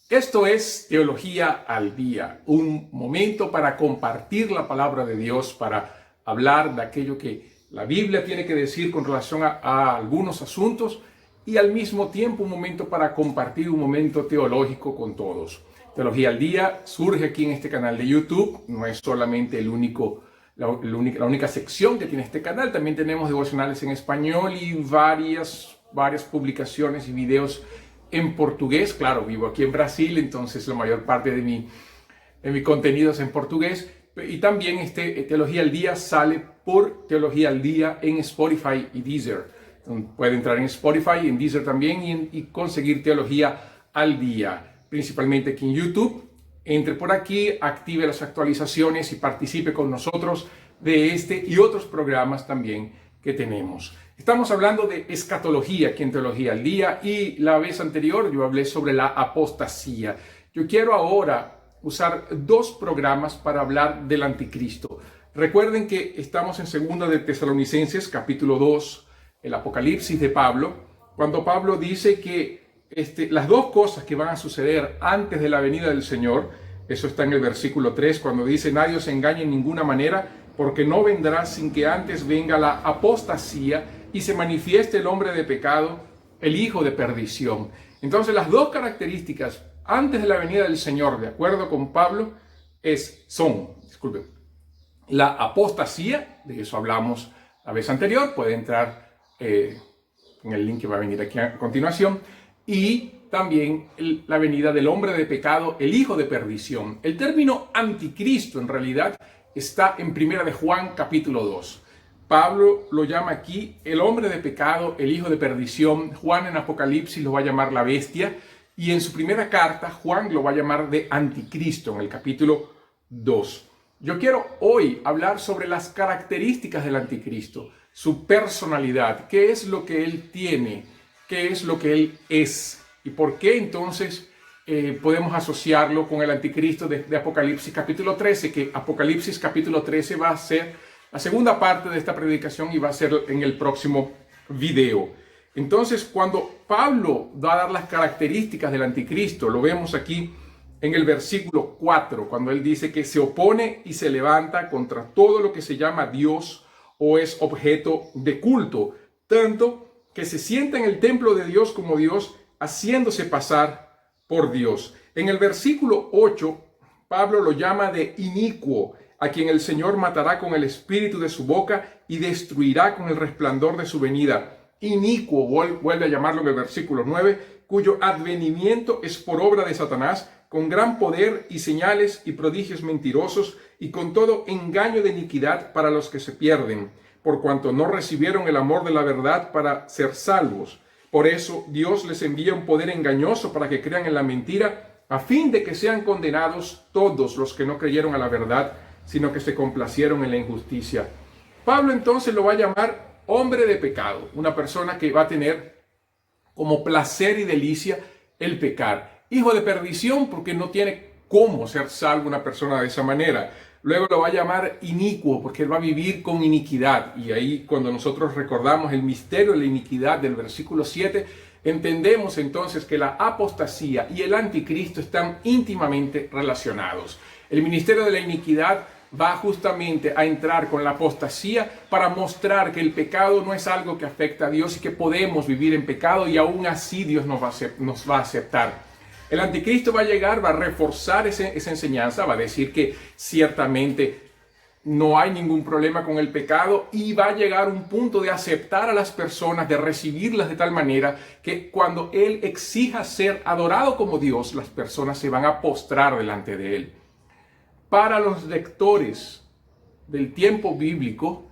Esto es Teología al Día, un momento para compartir la palabra de Dios, para hablar de aquello que la Biblia tiene que decir con relación a algunos asuntos y al mismo tiempo un momento para compartir un momento teológico con todos. Teología al Día surge aquí en este canal de YouTube, no es solamente la única sección que tiene este canal, también tenemos devocionales en español y varias publicaciones y videos en portugués. Claro, vivo aquí en Brasil, entonces la mayor parte de mi contenido es en portugués. Y también Teología al Día sale por Teología al Día en Spotify y Deezer. Entonces, puede entrar en Spotify y en Deezer también y conseguir Teología al Día, principalmente aquí en YouTube. Entre por aquí, active las actualizaciones y participe con nosotros de este y otros programas también que tenemos. Estamos hablando de escatología aquí en Teología al Día y la vez anterior yo hablé sobre la apostasía. Yo quiero ahora usar dos programas para hablar del anticristo. Recuerden que estamos en 2 de Tesalonicenses, capítulo 2, el Apocalipsis de Pablo, cuando Pablo dice que las dos cosas que van a suceder antes de la venida del Señor, eso está en el versículo 3, cuando dice: nadie os engañe en ninguna manera, porque no vendrá sin que antes venga la apostasía y se manifieste el hombre de pecado, el hijo de perdición. Entonces, las dos características antes de la venida del Señor, de acuerdo con Pablo, son la apostasía, de eso hablamos la vez anterior, puede entrar en el link que va a venir aquí a continuación, y también la venida del hombre de pecado, el hijo de perdición. El término anticristo en realidad está en 1 de Juan capítulo 2. Pablo lo llama aquí el hombre de pecado, el hijo de perdición. Juan en Apocalipsis lo va a llamar la bestia. Y en su primera carta, Juan lo va a llamar de anticristo en el capítulo 2. Yo quiero hoy hablar sobre las características del anticristo, su personalidad, qué es lo que él tiene, qué es lo que él es y por qué entonces podemos asociarlo con el anticristo de Apocalipsis capítulo 13, que Apocalipsis capítulo 13 va a ser la segunda parte de esta predicación y va a ser en el próximo video. Entonces, cuando Pablo va a dar las características del anticristo, lo vemos aquí en el versículo 4, cuando él dice que se opone y se levanta contra todo lo que se llama Dios o es objeto de culto, tanto que se sienta en el templo de Dios como Dios, haciéndose pasar por Dios. En el versículo 8, Pablo lo llama de inicuo, a quien el Señor matará con el espíritu de su boca y destruirá con el resplandor de su venida. Inicuo, vuelve a llamarlo en el versículo 9, cuyo advenimiento es por obra de Satanás, con gran poder y señales y prodigios mentirosos, y con todo engaño de iniquidad para los que se pierden, por cuanto no recibieron el amor de la verdad para ser salvos. Por eso Dios les envía un poder engañoso para que crean en la mentira, a fin de que sean condenados todos los que no creyeron a la verdad, sino que se complacieron en la injusticia. Pablo entonces lo va a llamar hombre de pecado, una persona que va a tener como placer y delicia el pecar. Hijo de perdición, porque no tiene cómo ser salvo una persona de esa manera. Luego lo va a llamar inicuo, porque él va a vivir con iniquidad. Y ahí, cuando nosotros recordamos el misterio de la iniquidad del versículo 7, entendemos entonces que la apostasía y el anticristo están íntimamente relacionados. El ministerio de la iniquidad va justamente a entrar con la apostasía para mostrar que el pecado no es algo que afecta a Dios y que podemos vivir en pecado y aún así Dios nos va a aceptar. El anticristo va a llegar, va a reforzar esa enseñanza, va a decir que ciertamente no hay ningún problema con el pecado y va a llegar a un punto de aceptar a las personas, de recibirlas de tal manera que cuando Él exija ser adorado como Dios, las personas se van a postrar delante de Él. Para los lectores del tiempo bíblico,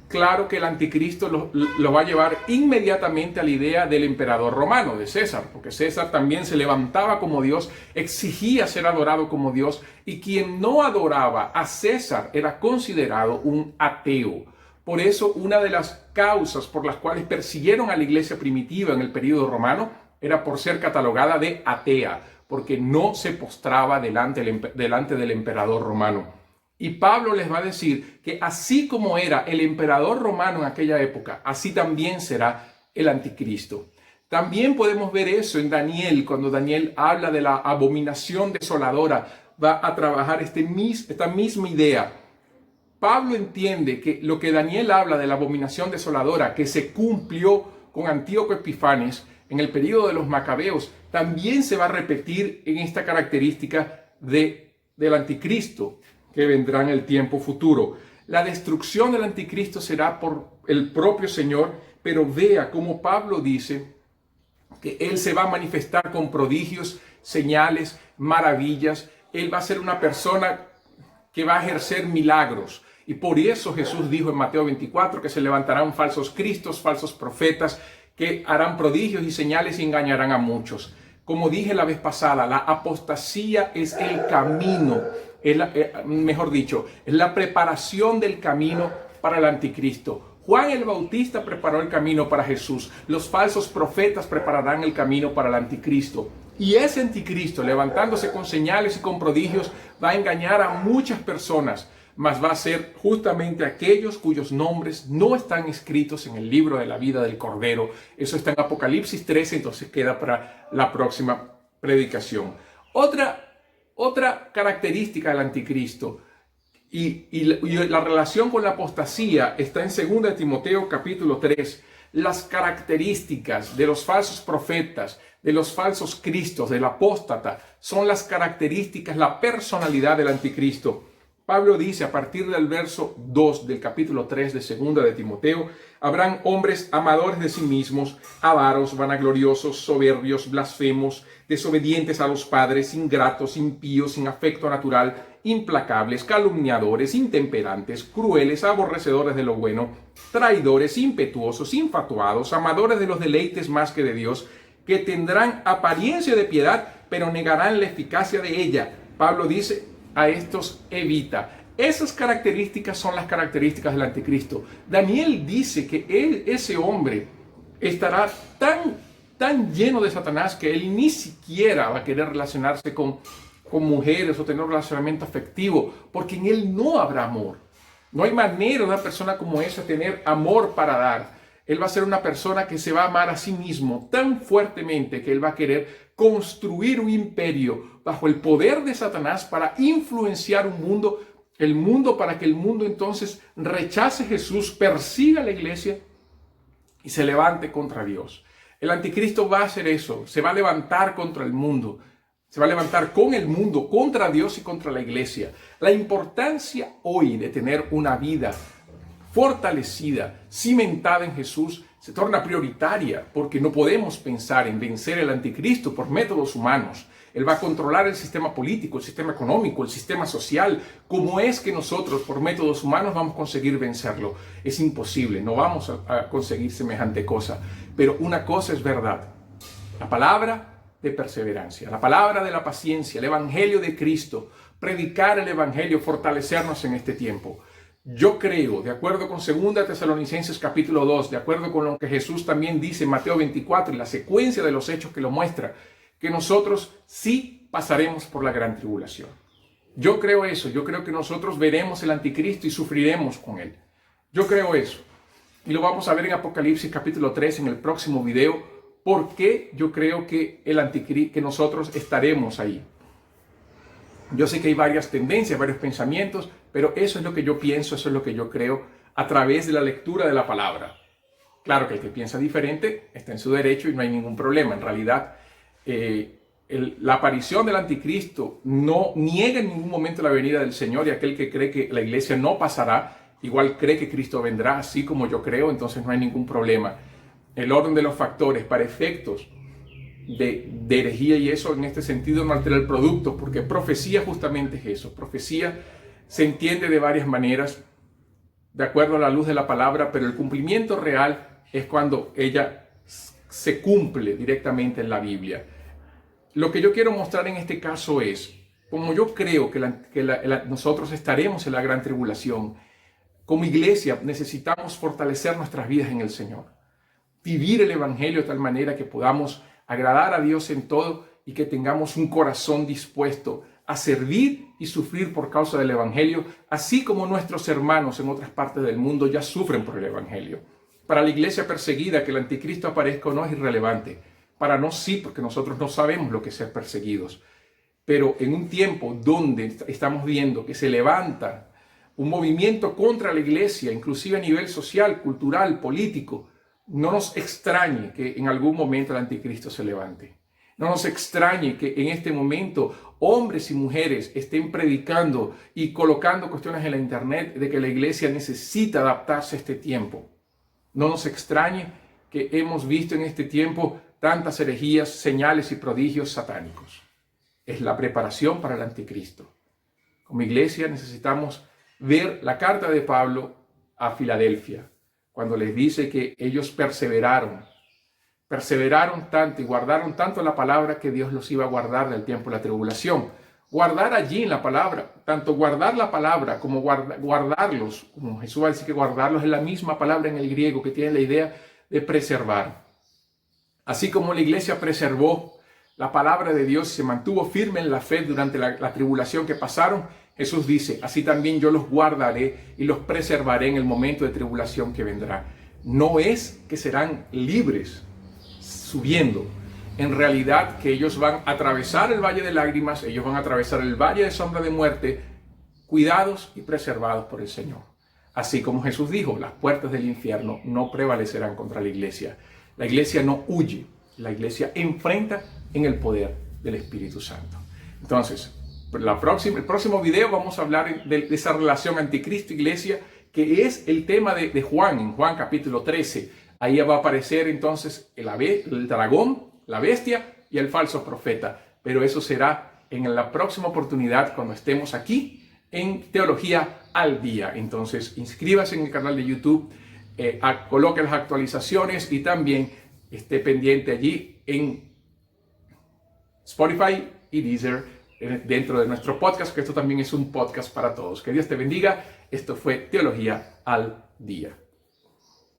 claro que el anticristo lo va a llevar inmediatamente a la idea del emperador romano, de César, porque César también se levantaba como Dios, exigía ser adorado como Dios, y quien no adoraba a César era considerado un ateo. Por eso, una de las causas por las cuales persiguieron a la iglesia primitiva en el período romano era por ser catalogada de atea, porque no se postraba delante del emperador romano. Y Pablo les va a decir que así como era el emperador romano en aquella época, así también será el anticristo. También podemos ver eso en Daniel, cuando Daniel habla de la abominación desoladora, va a trabajar esta misma idea. Pablo entiende que lo que Daniel habla de la abominación desoladora, que se cumplió con Antíoco Epifanes en el período de los Macabeos, también se va a repetir en esta característica del anticristo que vendrá en el tiempo futuro. La destrucción del anticristo será por el propio Señor, pero vea cómo Pablo dice que Él se va a manifestar con prodigios, señales, maravillas. Él va a ser una persona que va a ejercer milagros. Y por eso Jesús dijo en Mateo 24 que se levantarán falsos cristos, falsos profetas, que harán prodigios y señales y engañarán a muchos. Como dije la vez pasada, la apostasía es el camino, mejor dicho, es la preparación del camino para el anticristo. Juan el Bautista preparó el camino para Jesús. Los falsos profetas prepararán el camino para el anticristo. Y ese anticristo, levantándose con señales y con prodigios, va a engañar a muchas personas, mas va a ser justamente aquellos cuyos nombres no están escritos en el libro de la vida del Cordero. Eso está en Apocalipsis 13, entonces queda para la próxima predicación. Otra característica del anticristo y la relación con la apostasía está en 2 Timoteo capítulo 3. Las características de los falsos profetas, de los falsos cristos, del apóstata, son las características, la personalidad del anticristo. Pablo dice a partir del verso 2 del capítulo 3 de 2 de Timoteo: habrán hombres amadores de sí mismos, avaros, vanagloriosos, soberbios, blasfemos, desobedientes a los padres, ingratos, impíos, sin afecto natural, implacables, calumniadores, intemperantes, crueles, aborrecedores de lo bueno, traidores, impetuosos, infatuados, amadores de los deleites más que de Dios, que tendrán apariencia de piedad, pero negarán la eficacia de ella. Pablo dice: a estos evita. Esas características son las características del anticristo. Daniel dice que ese hombre estará tan lleno de Satanás que él ni siquiera va a querer relacionarse con mujeres o tener un relacionamiento afectivo, porque en él no habrá amor. No hay manera de una persona como esa tener amor para dar. Él va a ser una persona que se va a amar a sí mismo tan fuertemente que él va a querer construir un imperio bajo el poder de Satanás para influenciar el mundo para que el mundo entonces rechace a Jesús, persiga a la iglesia y se levante contra Dios. El anticristo va a hacer eso, se va a levantar contra el mundo, se va a levantar con el mundo contra Dios y contra la iglesia. La importancia hoy de tener una vida fortalecida, cimentada en Jesús, se torna prioritaria, porque no podemos pensar en vencer el anticristo por métodos humanos. Él va a controlar el sistema político, el sistema económico, el sistema social. ¿Cómo es que nosotros por métodos humanos vamos a conseguir vencerlo? Es imposible, no vamos a conseguir semejante cosa. Pero una cosa es verdad: la palabra de perseverancia, la palabra de la paciencia, el evangelio de Cristo, predicar el evangelio, fortalecernos en este tiempo. Yo creo, de acuerdo con 2 Tesalonicenses capítulo 2, de acuerdo con lo que Jesús también dice en Mateo 24 y la secuencia de los hechos que lo muestra, que nosotros sí pasaremos por la gran tribulación. Yo creo eso, yo creo que nosotros veremos el anticristo y sufriremos con él. Yo creo eso. Y lo vamos a ver en Apocalipsis capítulo 3 en el próximo video, porque yo creo que que nosotros estaremos ahí. Yo sé que hay varias tendencias, varios pensamientos, pero eso es lo que yo pienso, eso es lo que yo creo a través de la lectura de la palabra. Claro que el que piensa diferente está en su derecho y no hay ningún problema. En realidad, la aparición del anticristo no niega en ningún momento la venida del Señor, y aquel que cree que la iglesia no pasará, igual cree que Cristo vendrá, así como yo creo, entonces no hay ningún problema. El orden de los factores para efectos de herejía y eso en este sentido no altera el producto, porque profecía justamente es eso. Profecía se entiende de varias maneras de acuerdo a la luz de la palabra, pero el cumplimiento real es cuando ella se cumple directamente en la Biblia. Lo que yo quiero mostrar en este caso es, como yo creo que nosotros estaremos en la gran tribulación, como iglesia necesitamos fortalecer nuestras vidas en el Señor, vivir el evangelio de tal manera que podamos agradar a Dios en todo y que tengamos un corazón dispuesto a servir y sufrir por causa del evangelio, así como nuestros hermanos en otras partes del mundo ya sufren por el evangelio. Para la iglesia perseguida, que el anticristo aparezca o no es irrelevante. Para no, sí, porque nosotros no sabemos lo que es ser perseguidos. Pero en un tiempo donde estamos viendo que se levanta un movimiento contra la iglesia, inclusive a nivel social, cultural, político, no nos extrañe que en algún momento el anticristo se levante. No nos extrañe que en este momento hombres y mujeres estén predicando y colocando cuestiones en la internet de que la iglesia necesita adaptarse a este tiempo. No nos extrañe que hemos visto en este tiempo tantas herejías, señales y prodigios satánicos. Es la preparación para el anticristo. Como iglesia necesitamos ver la carta de Pablo a Filadelfia, cuando les dice que ellos perseveraron tanto y guardaron tanto la palabra que Dios los iba a guardar del tiempo de la tribulación. Guardar allí en la palabra, tanto guardar la palabra como guardarlos, como Jesús va a decir que guardarlos es la misma palabra en el griego que tiene la idea de preservar. Así como la iglesia preservó la palabra de Dios y se mantuvo firme en la fe durante la tribulación que pasaron, Jesús dice, así también yo los guardaré y los preservaré en el momento de tribulación que vendrá. No es que serán libres subiendo. En realidad que ellos van a atravesar el valle de lágrimas, ellos van a atravesar el valle de sombra de muerte, cuidados y preservados por el Señor. Así como Jesús dijo, las puertas del infierno no prevalecerán contra la iglesia. La iglesia no huye, la iglesia enfrenta en el poder del Espíritu Santo. Entonces, el próximo video vamos a hablar de esa relación anticristo-iglesia, que es el tema de Juan, en Juan capítulo 13. Ahí va a aparecer entonces el dragón, la bestia y el falso profeta. Pero eso será en la próxima oportunidad cuando estemos aquí en Teología al Día. Entonces, inscríbase en el canal de YouTube, coloque las actualizaciones y también esté pendiente allí en Spotify y Deezer dentro de nuestro podcast, que esto también es un podcast para todos. Que Dios te bendiga. Esto fue Teología al Día.